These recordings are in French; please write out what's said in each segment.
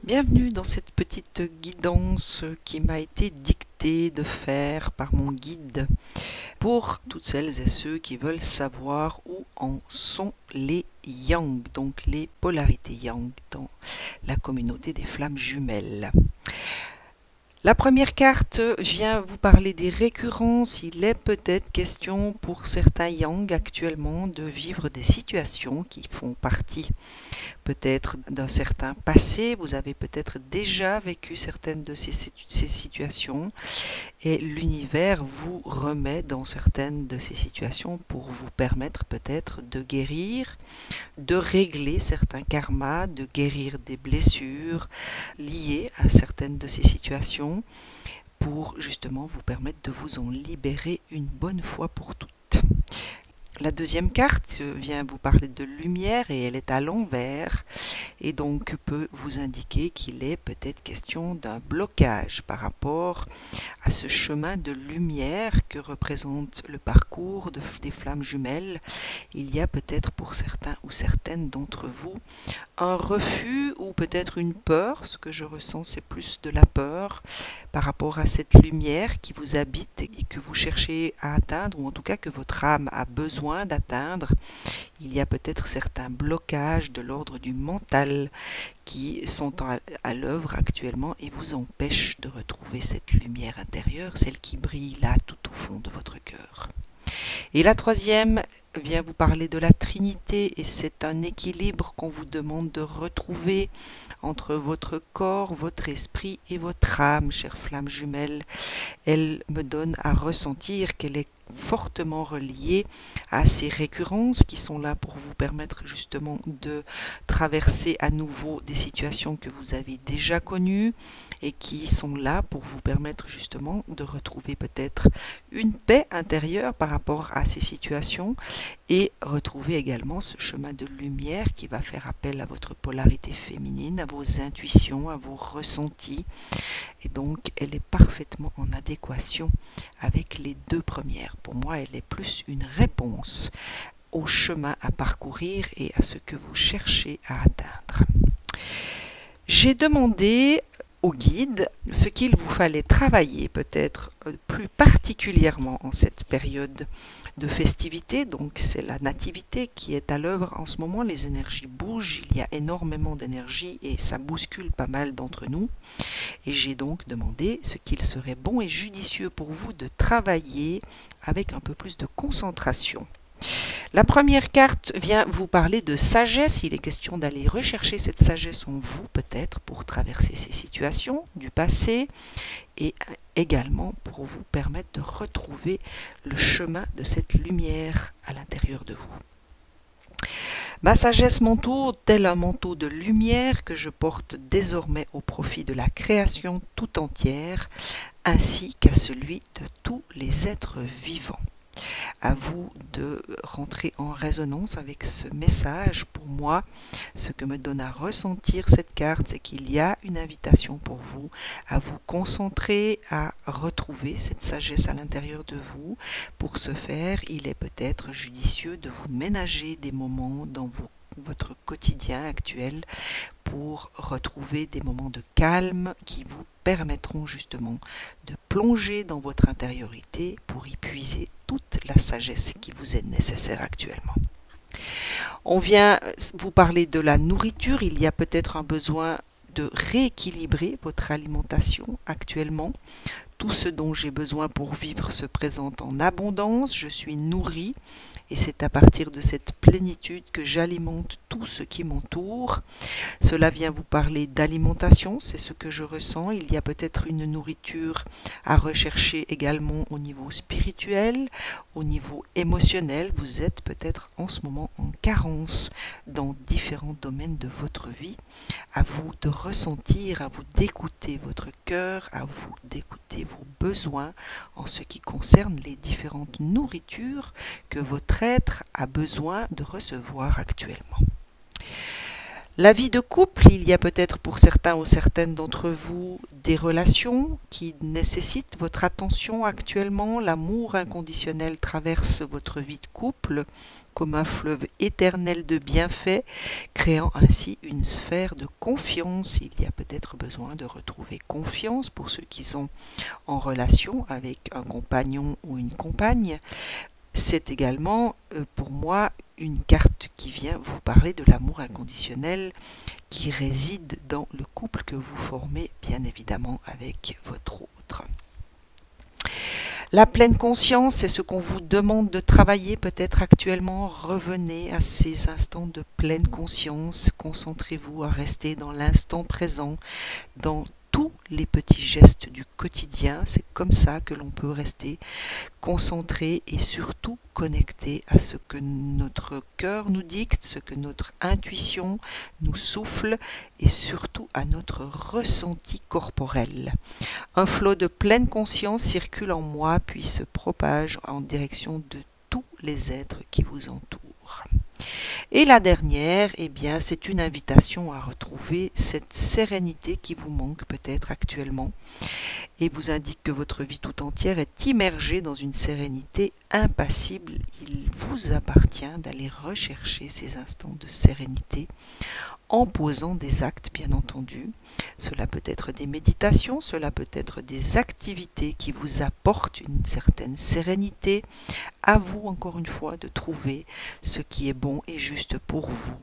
Bienvenue dans cette petite guidance qui m'a été dictée de faire par mon guide pour toutes celles et ceux qui veulent savoir où en sont les yang, donc les polarités yang dans la communauté des flammes jumelles. La première carte vient vous parler des récurrences. Il est peut-être question pour certains yang actuellement de vivre des situations qui font partie peut-être d'un certain passé. Vous avez peut-être déjà vécu certaines de ces situations et l'univers vous remet dans certaines de ces situations pour vous permettre peut-être de guérir, de régler certains karmas, de guérir des blessures liées à certaines de ces situations pour justement vous permettre de vous en libérer une bonne fois pour toutes. La deuxième carte vient vous parler de lumière et elle est à l'envers et donc peut vous indiquer qu'il est peut-être question d'un blocage par rapport à ce chemin de lumière que représente le parcours des flammes jumelles. Il y a peut-être pour certains ou certaines d'entre vous un refus ou peut-être une peur. Ce que je ressens, c'est plus de la peur par rapport à cette lumière qui vous habite et que vous cherchez à atteindre, ou en tout cas que votre âme a besoin d'atteindre. Il y a peut-être certains blocages de l'ordre du mental qui sont à l'œuvre actuellement et vous empêchent de retrouver cette lumière intérieure, celle qui brille là tout au fond de votre cœur. Et la troisième vient vous parler de la Trinité et c'est un équilibre qu'on vous demande de retrouver entre votre corps, votre esprit et votre âme, chère flamme jumelle. Elle me donne à ressentir qu'elle est fortement reliée à ces récurrences qui sont là pour vous permettre justement de traverser à nouveau des situations que vous avez déjà connues et qui sont là pour vous permettre justement de retrouver peut-être une paix intérieure par rapport à ces situations et retrouver également ce chemin de lumière qui va faire appel à votre polarité féminine, à vos intuitions, à vos ressentis. Et donc, elle est parfaitement en adéquation avec les deux premières. Pour moi, elle est plus une réponse au chemin à parcourir et à ce que vous cherchez à atteindre. J'ai demandé au guide ce qu'il vous fallait travailler peut-être plus particulièrement en cette période de festivité. Donc c'est la nativité qui est à l'œuvre en ce moment, les énergies bougent, il y a énormément d'énergie et ça bouscule pas mal d'entre nous et j'ai donc demandé ce qu'il serait bon et judicieux pour vous de travailler avec un peu plus de concentration. La première carte vient vous parler de sagesse. Il est question d'aller rechercher cette sagesse en vous peut-être pour traverser ces situations du passé et également pour vous permettre de retrouver le chemin de cette lumière à l'intérieur de vous. Ma sagesse m'entoure tel un manteau de lumière que je porte désormais au profit de la création tout entière ainsi qu'à celui de tous les êtres vivants. À vous de rentrer en résonance avec ce message. Pour moi, ce que me donne à ressentir cette carte, c'est qu'il y a une invitation pour vous à vous concentrer, à retrouver cette sagesse à l'intérieur de vous. Pour ce faire, il est peut-être judicieux de vous ménager des moments dans votre quotidien actuel pour retrouver des moments de calme qui vous permettront justement de plonger dans votre intériorité pour y puiser toute la sagesse qui vous est nécessaire actuellement. On vient vous parler de la nourriture. Il y a peut-être un besoin de rééquilibrer votre alimentation actuellement. Tout ce dont j'ai besoin pour vivre se présente en abondance. Je suis nourrie et c'est à partir de cette plénitude que j'alimente tout ce qui m'entoure. Cela vient vous parler d'alimentation, c'est ce que je ressens. Il y a peut-être une nourriture à rechercher également au niveau spirituel, au niveau émotionnel. Vous êtes peut-être en ce moment en carence dans différents domaines de votre vie. À vous de ressentir, à vous d'écouter votre cœur, à vous d'écouter vos besoins en ce qui concerne les différentes nourritures que votre être a besoin de recevoir actuellement. La vie de couple, il y a peut-être pour certains ou certaines d'entre vous des relations qui nécessitent votre attention actuellement. L'amour inconditionnel traverse votre vie de couple comme un fleuve éternel de bienfaits, créant ainsi une sphère de confiance. Il y a peut-être besoin de retrouver confiance pour ceux qui sont en relation avec un compagnon ou une compagne. C'est également pour moi une carte qui vient vous parler de l'amour inconditionnel qui réside dans le couple que vous formez bien évidemment avec votre autre. La pleine conscience, c'est ce qu'on vous demande de travailler peut-être actuellement. Revenez à ces instants de pleine conscience. Concentrez-vous à rester dans l'instant présent, dans tous les petits gestes du quotidien. C'est comme ça que l'on peut rester concentré et surtout connecté à ce que notre cœur nous dicte, ce que notre intuition nous souffle et surtout à notre ressenti corporel. Un flot de pleine conscience circule en moi puis se propage en direction de tous les êtres qui vous entourent. Et la dernière, eh bien, c'est une invitation à retrouver cette sérénité qui vous manque peut-être actuellement et vous indique que votre vie tout entière est immergée dans une sérénité impassible. Il vous appartient d'aller rechercher ces instants de sérénité en posant des actes, bien entendu. Cela peut être des méditations, cela peut être des activités qui vous apportent une certaine sérénité. À vous, encore une fois, de trouver ce qui est bon et juste pour vous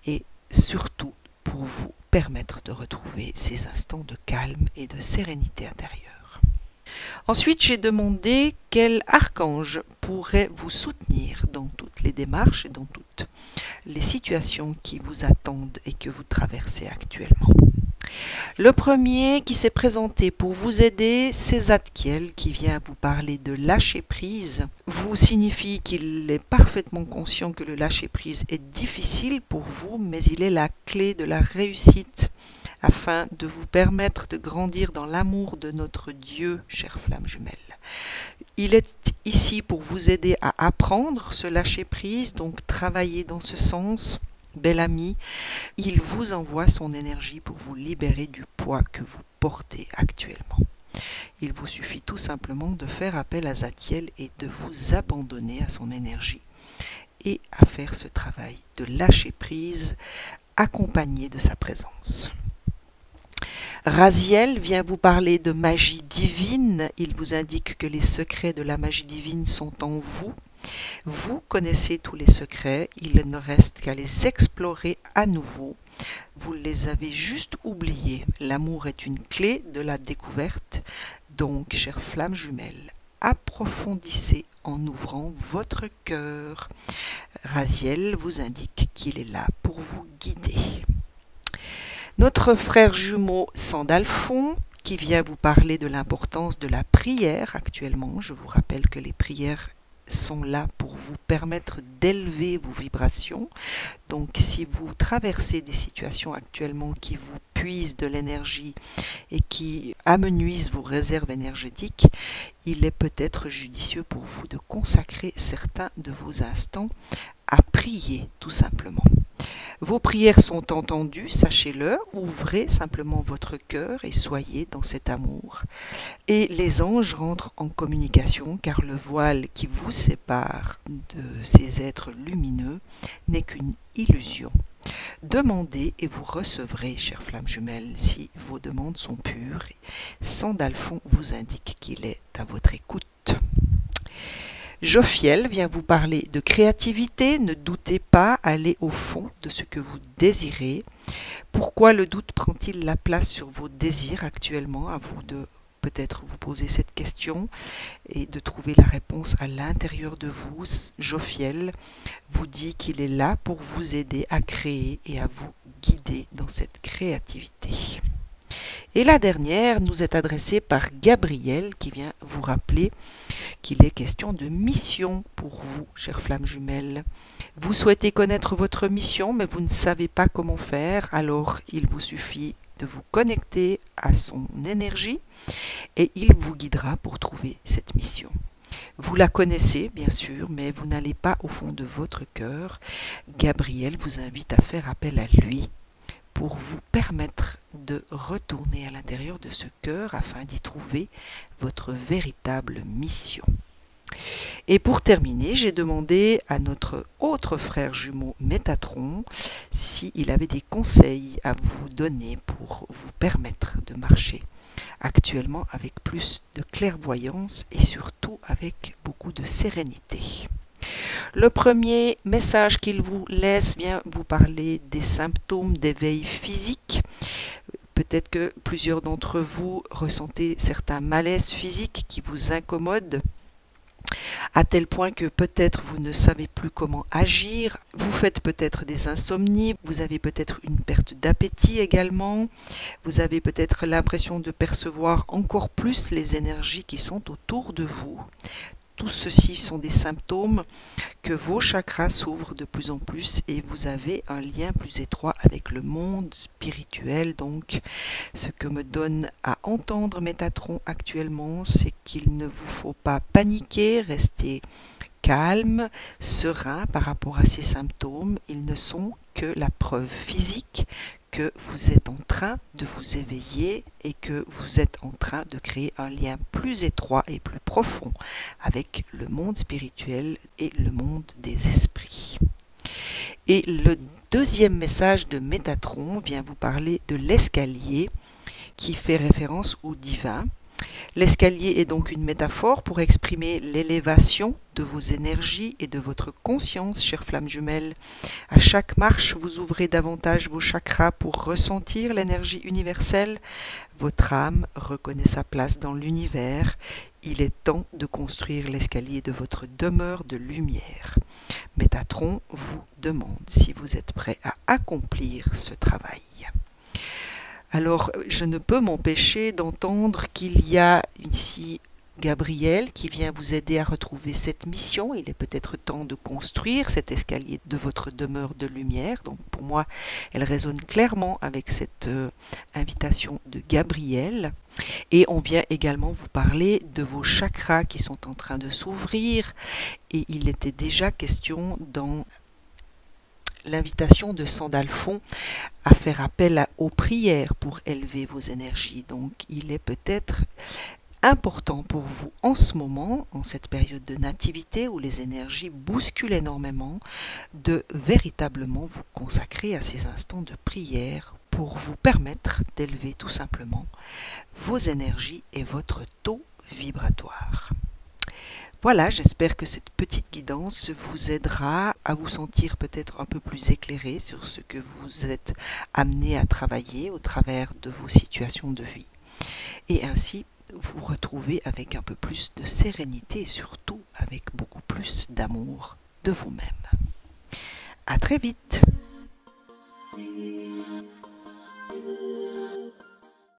et surtout pour vous permettre de retrouver ces instants de calme et de sérénité intérieure. Ensuite, j'ai demandé quel archange pourrait vous soutenir dans toutes les démarches et dans toutes les situations qui vous attendent et que vous traversez actuellement. Le premier qui s'est présenté pour vous aider, c'est Zadkiel qui vient vous parler de lâcher prise. Vous signifie qu'il est parfaitement conscient que le lâcher prise est difficile pour vous, mais il est la clé de la réussite afin de vous permettre de grandir dans l'amour de notre Dieu, chère flamme jumelle. Il est ici pour vous aider à apprendre ce lâcher prise, donc travailler dans ce sens. Bel ami, il vous envoie son énergie pour vous libérer du poids que vous portez actuellement. Il vous suffit tout simplement de faire appel à Zadkiel et de vous abandonner à son énergie et à faire ce travail de lâcher prise accompagné de sa présence. Raziel vient vous parler de magie divine. Il vous indique que les secrets de la magie divine sont en vous. Vous connaissez tous les secrets, il ne reste qu'à les explorer à nouveau. Vous les avez juste oubliés. L'amour est une clé de la découverte. Donc, chère flamme jumelle, approfondissez en ouvrant votre cœur. Raziel vous indique qu'il est là pour vous guider. Notre frère jumeau Sandalphon qui vient vous parler de l'importance de la prière actuellement. Je vous rappelle que les prières sont là pour vous permettre d'élever vos vibrations. Donc si vous traversez des situations actuellement qui vous puisent de l'énergie et qui amenuisent vos réserves énergétiques, il est peut-être judicieux pour vous de consacrer certains de vos instants à prier tout simplement. Vos prières sont entendues, sachez-le, ouvrez simplement votre cœur et soyez dans cet amour. Et les anges rentrent en communication car le voile qui vous sépare de ces êtres lumineux n'est qu'une illusion. Demandez et vous recevrez, chère flamme jumelle, si vos demandes sont pures. Sandalphon vous indique qu'il est à votre écoute. Jophiel vient vous parler de créativité, ne doutez pas, allez au fond de ce que vous désirez. Pourquoi le doute prend-il la place sur vos désirs actuellement? À vous de peut-être vous poser cette question et de trouver la réponse à l'intérieur de vous. Jophiel vous dit qu'il est là pour vous aider à créer et à vous guider dans cette créativité. Et la dernière nous est adressée par Gabriel qui vient vous rappeler qu'il est question de mission pour vous, chère flamme jumelle. Vous souhaitez connaître votre mission, mais vous ne savez pas comment faire, alors il vous suffit de vous connecter à son énergie et il vous guidera pour trouver cette mission. Vous la connaissez, bien sûr, mais vous n'allez pas au fond de votre cœur. Gabriel vous invite à faire appel à lui. pour vous permettre de retourner à l'intérieur de ce cœur afin d'y trouver votre véritable mission. Et pour terminer, j'ai demandé à notre autre frère jumeau Métatron s'il avait des conseils à vous donner pour vous permettre de marcher actuellement avec plus de clairvoyance et surtout avec beaucoup de sérénité. Le premier message qu'il vous laisse vient vous parler des symptômes d'éveil physique. Peut-être que plusieurs d'entre vous ressentez certains malaises physiques qui vous incommodent, à tel point que peut-être vous ne savez plus comment agir, vous faites peut-être des insomnies, vous avez peut-être une perte d'appétit également, vous avez peut-être l'impression de percevoir encore plus les énergies qui sont autour de vous. Tout ceci sont des symptômes que vos chakras s'ouvrent de plus en plus et vous avez un lien plus étroit avec le monde spirituel. Donc, ce que me donne à entendre Métatron actuellement, c'est qu'il ne vous faut pas paniquer, rester calme, serein par rapport à ces symptômes. Ils ne sont que la preuve physique que vous êtes en train de vous éveiller et que vous êtes en train de créer un lien plus étroit et plus profond avec le monde spirituel et le monde des esprits. Et le deuxième message de Métatron vient vous parler de l'escalier qui fait référence au divin. L'escalier est donc une métaphore pour exprimer l'élévation de vos énergies et de votre conscience, chères flammes jumelles. À chaque marche, vous ouvrez davantage vos chakras pour ressentir l'énergie universelle. Votre âme reconnaît sa place dans l'univers. Il est temps de construire l'escalier de votre demeure de lumière. Métatron vous demande si vous êtes prêt à accomplir ce travail. Alors, je ne peux m'empêcher d'entendre qu'il y a ici Gabriel qui vient vous aider à retrouver cette mission. Il est peut-être temps de construire cet escalier de votre demeure de lumière. Donc, pour moi, elle résonne clairement avec cette invitation de Gabriel. Et on vient également vous parler de vos chakras qui sont en train de s'ouvrir. Et il était déjà question dans l'invitation de Sandalphon à faire appel aux prières pour élever vos énergies. Donc, il est peut-être important pour vous en ce moment, en cette période de nativité où les énergies bousculent énormément, de véritablement vous consacrer à ces instants de prière pour vous permettre d'élever tout simplement vos énergies et votre taux vibratoire. Voilà, j'espère que cette petite guidance vous aidera à vous sentir peut-être un peu plus éclairé sur ce que vous êtes amené à travailler au travers de vos situations de vie. Et ainsi, vous retrouver avec un peu plus de sérénité et surtout avec beaucoup plus d'amour de vous-même. À très vite!